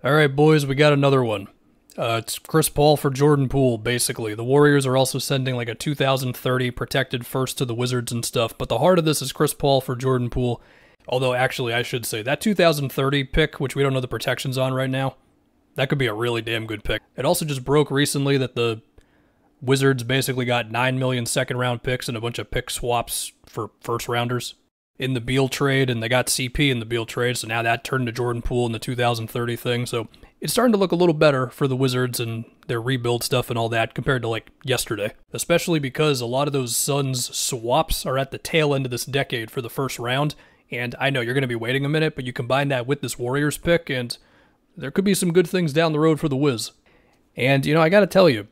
All right, boys, we got another one. It's Chris Paul for Jordan Poole, basically. The Warriors are also sending like a 2030 protected first to the Wizards and stuff, but the heart of this is Chris Paul for Jordan Poole. Although, actually, I should say, that 2030 pick, which we don't know the protections on right now, that could be a really damn good pick. It also just broke recently that the Wizards basically got 9 million second-round picks and a bunch of pick swaps for first-rounders in the Beal trade, and they got CP in the Beal trade, so now that turned to Jordan Poole in the 2030 thing, so it's starting to look a little better for the Wizards and their rebuild stuff and all that compared to, like, yesterday. Especially because a lot of those Suns swaps are at the tail end of this decade for the first round, and I know you're going to be waiting a minute, but you combine that with this Warriors pick, and there could be some good things down the road for the Wiz. And, you know, I gotta tell you,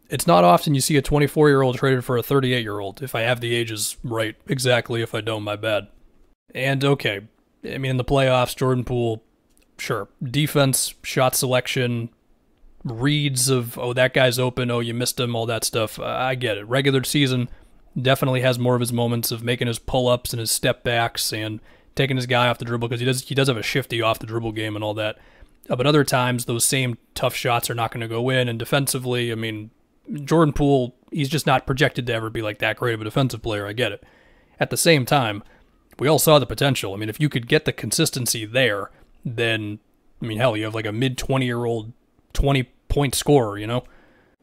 it's not often you see a 24-year-old traded for a 38-year-old, if I have the ages right exactly. If I don't, my bad. And, okay, I mean, in the playoffs, Jordan Poole, sure, defense, shot selection, reads of, oh, that guy's open, oh, you missed him, all that stuff, I get it. Regular season definitely has more of his moments of making his pull-ups and his step-backs and taking his guy off the dribble, because he does have a shifty off-the-dribble game and all that. But other times, those same tough shots are not going to go in, and defensively, I mean, Jordan Poole, he's just not projected to ever be like that great of a defensive player, I get it. At the same time, we all saw the potential. I mean, if you could get the consistency there, then, I mean, hell, you have like a mid-20-year-old 20-point scorer, you know?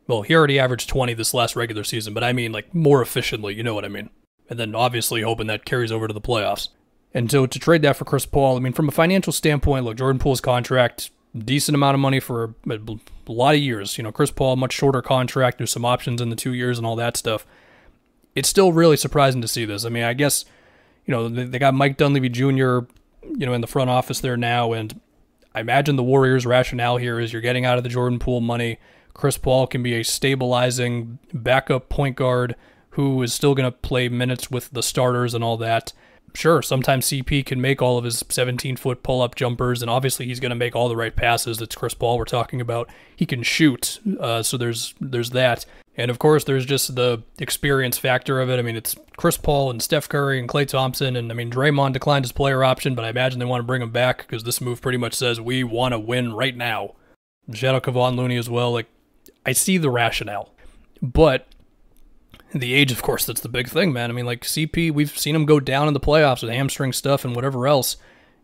Well, he already averaged 20 this last regular season, but I mean, like, more efficiently, you know what I mean? And then, obviously, hoping that carries over to the playoffs. And so, to trade that for Chris Paul, I mean, from a financial standpoint, look, Jordan Poole's contract, decent amount of money for a lot of years. You know, Chris Paul, much shorter contract. There's some options in the 2 years and all that stuff. It's still really surprising to see this. I mean, I guess, you know, they got Mike Dunleavy Jr., you know, in the front office there now, and I imagine the Warriors' rationale here is you're getting out of the Jordan Poole money. Chris Paul can be a stabilizing backup point guard who is still going to play minutes with the starters and all that. Sure, sometimes CP can make all of his 17-foot pull-up jumpers, and obviously he's going to make all the right passes. It's Chris Paul we're talking about. He can shoot, so there's that. And, of course, there's just the experience factor of it. I mean, it's Chris Paul and Steph Curry and Klay Thompson, and, I mean, Draymond declined his player option, but I imagine they want to bring him back because this move pretty much says we want to win right now. Shout out Kevon Looney as well. Like, I see the rationale, but the age, of course, that's the big thing, man. I mean, like, CP, we've seen him go down in the playoffs with hamstring stuff and whatever else.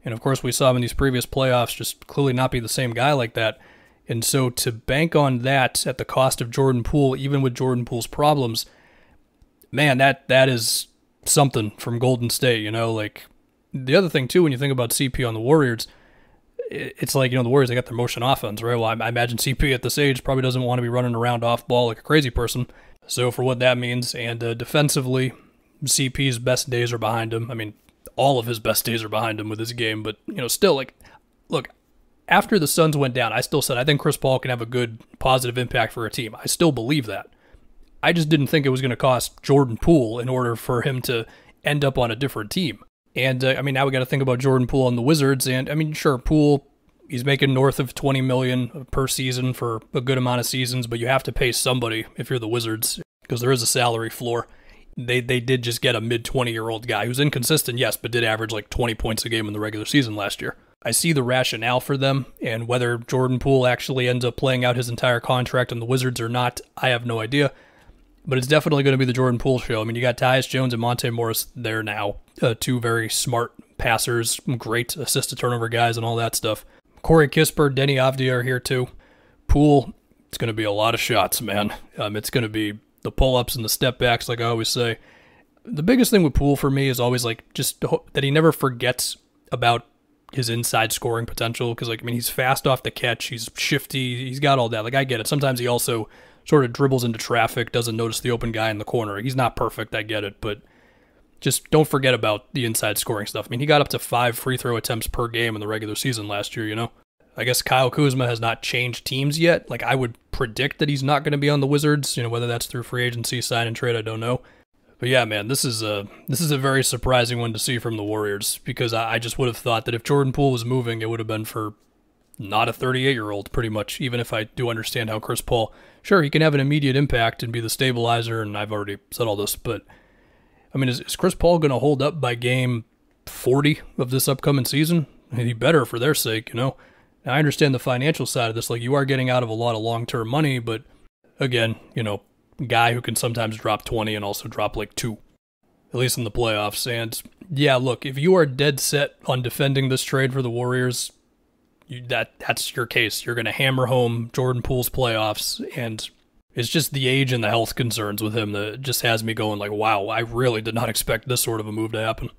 And, of course, we saw him in these previous playoffs just clearly not be the same guy like that. And so to bank on that at the cost of Jordan Poole, even with Jordan Poole's problems, man, that is something from Golden State, you know? Like, the other thing, too, when you think about CP on the Warriors, it's like, you know, the Warriors, they got their motion offense, right? Well, I imagine CP at this age probably doesn't want to be running around off ball like a crazy person. So for what that means, and defensively, CP's best days are behind him. I mean, all of his best days are behind him with his game, but, you know, still, like, look, after the Suns went down, I still said I think Chris Paul can have a good, positive impact for a team. I still believe that. I just didn't think it was going to cost Jordan Poole in order for him to end up on a different team. And, I mean, now we got to think about Jordan Poole and the Wizards, and, I mean, sure, Poole, he's making north of $20 million per season for a good amount of seasons, but you have to pay somebody if you're the Wizards, because there is a salary floor. They did just get a mid-20-year-old guy who's inconsistent, yes, but did average like 20 points a game in the regular season last year. I see the rationale for them, and whether Jordan Poole actually ends up playing out his entire contract on the Wizards or not, I have no idea. But it's definitely going to be the Jordan Poole show. I mean, you got Tyus Jones and Monte Morris there now, two very smart passers, great assist-to-turnover guys and all that stuff. Corey Kispert, Denny Avdia are here too. Poole, it's going to be a lot of shots, man. It's going to be the pull-ups and the step-backs, like I always say. The biggest thing with Poole for me is always like just that he never forgets about his inside scoring potential, because, like, I mean, he's fast off the catch, he's shifty, he's got all that. Like, I get it. Sometimes he also sort of dribbles into traffic, doesn't notice the open guy in the corner. He's not perfect, I get it, but just don't forget about the inside scoring stuff. I mean, he got up to 5 free throw attempts per game in the regular season last year, you know? I guess Kyle Kuzma has not changed teams yet. Like, I would predict that he's not going to be on the Wizards, you know, whether that's through free agency, sign and trade, I don't know. But yeah, man, this is a very surprising one to see from the Warriors, because I just would have thought that if Jordan Poole was moving, it would have been for not a 38-year-old, pretty much, even if I do understand how Chris Paul, sure, he can have an immediate impact and be the stabilizer, and I've already said all this, but, I mean, is Chris Paul going to hold up by game 40 of this upcoming season? I mean, he better, for their sake, you know? Now, I understand the financial side of this. Like, you are getting out of a lot of long-term money, but again, guy who can sometimes drop 20 and also drop like 2, at least in the playoffs. And yeah, look, if you are dead set on defending this trade for the Warriors, that's your case. You're going to hammer home Jordan Poole's playoffs, and it's just the age and the health concerns with him that just has me going like, wow, I really did not expect this sort of a move to happen.